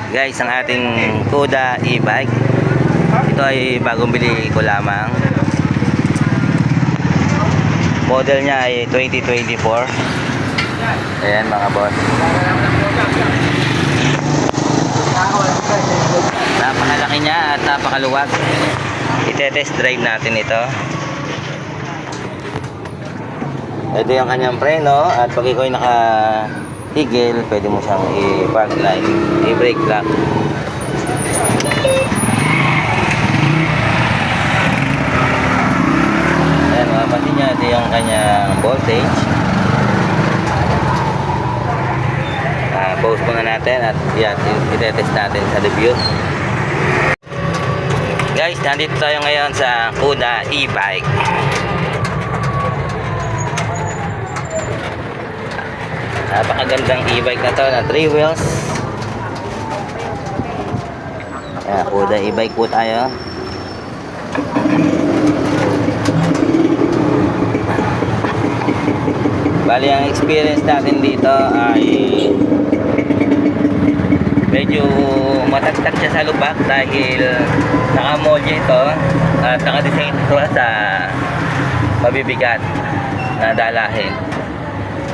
Guys, ang ating Kuda e-bike. Ito ay bagong bili ko lamang. Model niya ay 2024. Ayan mga boss. Napakalaki niya at napakaluwag. Ite-test drive natin ito. Ito yung kanyang preno at pag ikaw ay nakatigil, pwede mo siyang i-park light, i-brake lock. Ayan, mapapansin niya, ito yung kanyang voltage. Pause muna natin at i-test natin sa review. Guys, nandito tayo ngayon sa Kuda e-bike. Napakagandang e-bike na to na 3 wheels. Ayan, Kuda e-bike po tayo. Bali, ang experience natin dito ay medyo matagtag siya sa lubak dahil naka-molye ito at naka-design ito sa mabibigat na dalahin.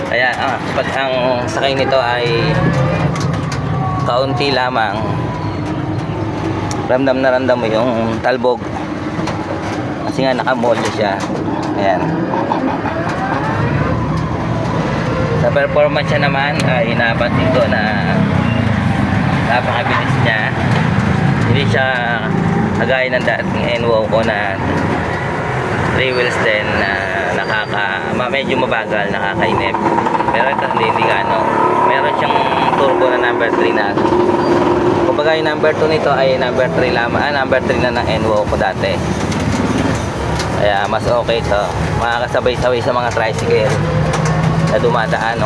Kaya pag ang sakay nito ay kaunti lamang, ramdam na ramdam mo yung talbog kasi nga naka-molye siya. Ayan. Sa performance niya naman ay napansin ko na napakabilis niya. Hindi siya kagaya ng dating NWO ko na 3 wheels din na medyo mabagal, nakakainip. Pero ito hindi gano. Meron siyang turbo na number 3 na. Kumbaga yung number 2 nito ay number 3 lamang. Number 3 na ng NWO ko dati. Kaya mas okay ito. Makakasabay-sabay sa mga tricycle na dumadaan.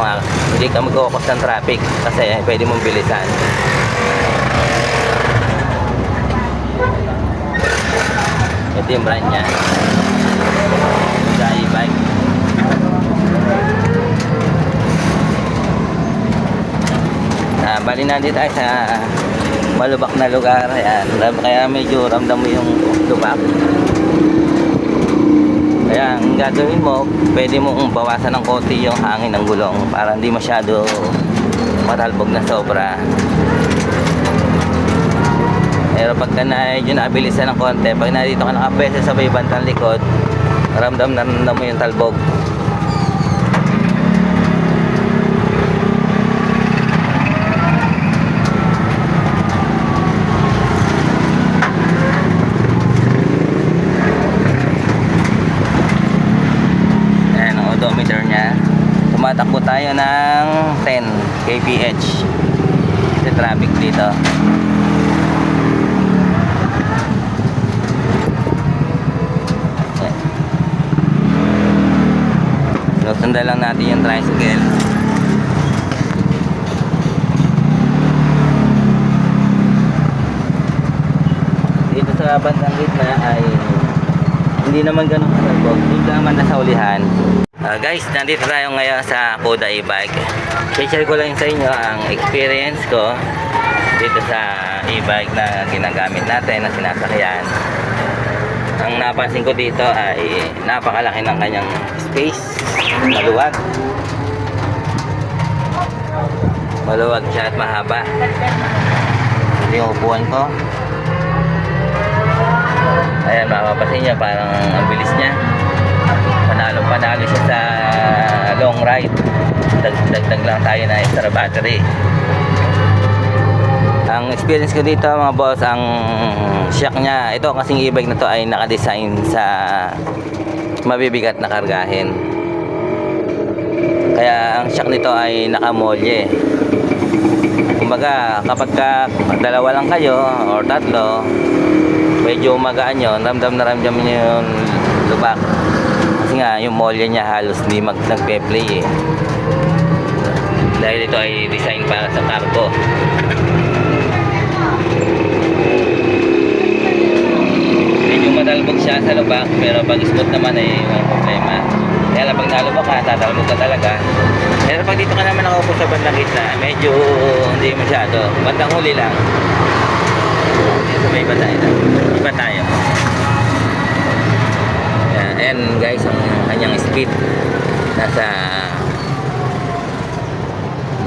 Hindi ka mag-focus ng traffic kasi pwede mong bilisan. Ito yung brand niya, Kuda e-bike. Bali nandito tayo sa malubak na lugar. Ayan. Kaya medyo ramdam mo yung lubak. Kaya ang gagawin mo, pwede mo bawasan ng konti yung hangin ng gulong para hindi masyado matalbog na sobra. Pero pagka medyo nabilisan ng konti, pag nandito ka nakapwesto sa may bandang likod, ramdam na mo yung talbog. Ayan ang odometer nya. Tumatakbo tayo ng 10 kph sa traffic dito. Sundan lang natin yung tricycle. Dito sa bandang gitna ay hindi naman ganun kasalbog. Hindi naman nasa ulihan. Guys, nandito tayo ngayon sa Kuda e-bike. I-share ko lang sa inyo ang experience ko dito sa e-bike na ginagamit natin, na sinasakyan. Ang napansin ko dito ay napakalaki ng kanyang space. Maluwag. Maluwag siya at mahaba. Ito yung upuan ko. Ayan, mapapansin niya parang ang bilis niya. Panalo siya sa long ride. Dagdag lang tayo na extra battery. Ang experience ko dito mga boss, ang shock niya, ito kasing e-bike na to ay nakadesign sa mabibigat na kargahin. Kaya ang shock nito ay nakamolye. Kumbaga kapag dalawa lang kayo or tatlo, medyo magaan yun, ramdam na ramdam nyo yung lubak. Kasi nga yung molye niya halos hindi nagpe-play eh. Dahil ito ay design para sa cargo. Medyo madalbog siya sa lubak, pero pag smooth naman ay walang problema. Kaya lang pag nalubak ka, tatalbog ka talaga. Pero pag dito ka naman nakaupo sa bandang gitna, medyo hindi masyado. Bandang huli lang. Dito sa may iba tayo. Iba tayo. Ayan guys, ang kanyang speed nasa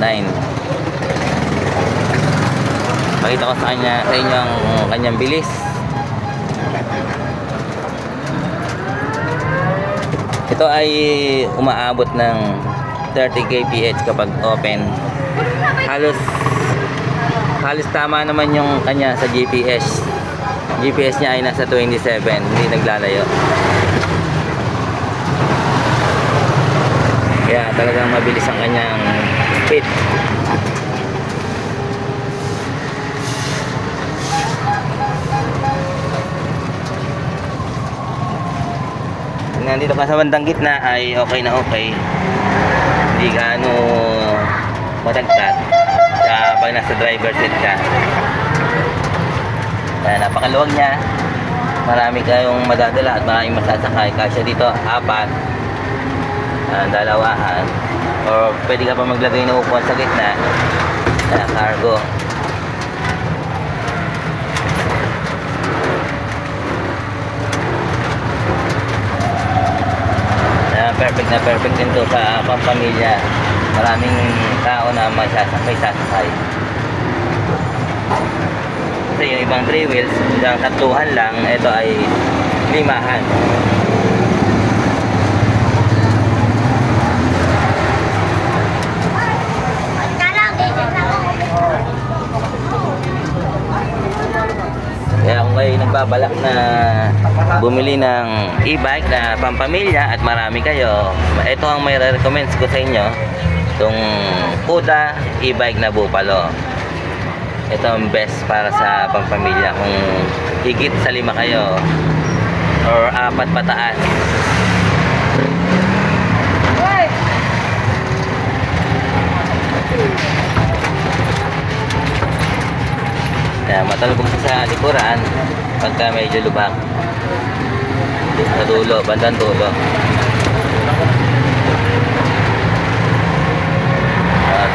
9. Pakita ko sa inyo ang kanyang bilis. Ito ay umaabot ng 30 kph kapag open. Halos tama naman yung kanya sa GPS. GPS niya ay nasa 27, hindi naglalayo. Kaya talagang mabilis ang kanyang speed. Nandito ka sa bandang gitna ay okay na okay. Hindi gaano matagtad. Kaya pag nasa driver seat ka, kaya napakaluwag niya. Marami kayong madadala at maraming masasakay. Kasi dito 4 dalawahan, or pwede ka pa maglagay ng upuan sa gitna na cargo. Perfect din to sa pampamilya. Maraming tao na sasakay. Kasi yung ibang 3 wheels, yung 3 lang, ito ay 5. Kaya kung kayo nagbabalak na bumili ng e-bike na pampamilya at marami kayo, ito ang may recommend ko sa inyo, itong Kuda e-bike na Bupalo. Ito ang best para sa pampamilya kung higit sa 5 kayo or 4 pataas. Kaya matalbog sa likuran pagka medyo lubak. Sa dulo, bandang dulo.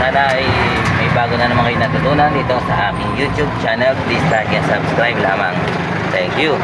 Sana ay may bago na naman kayo natutunan dito sa aming YouTube channel. Please like and subscribe lamang. Thank you.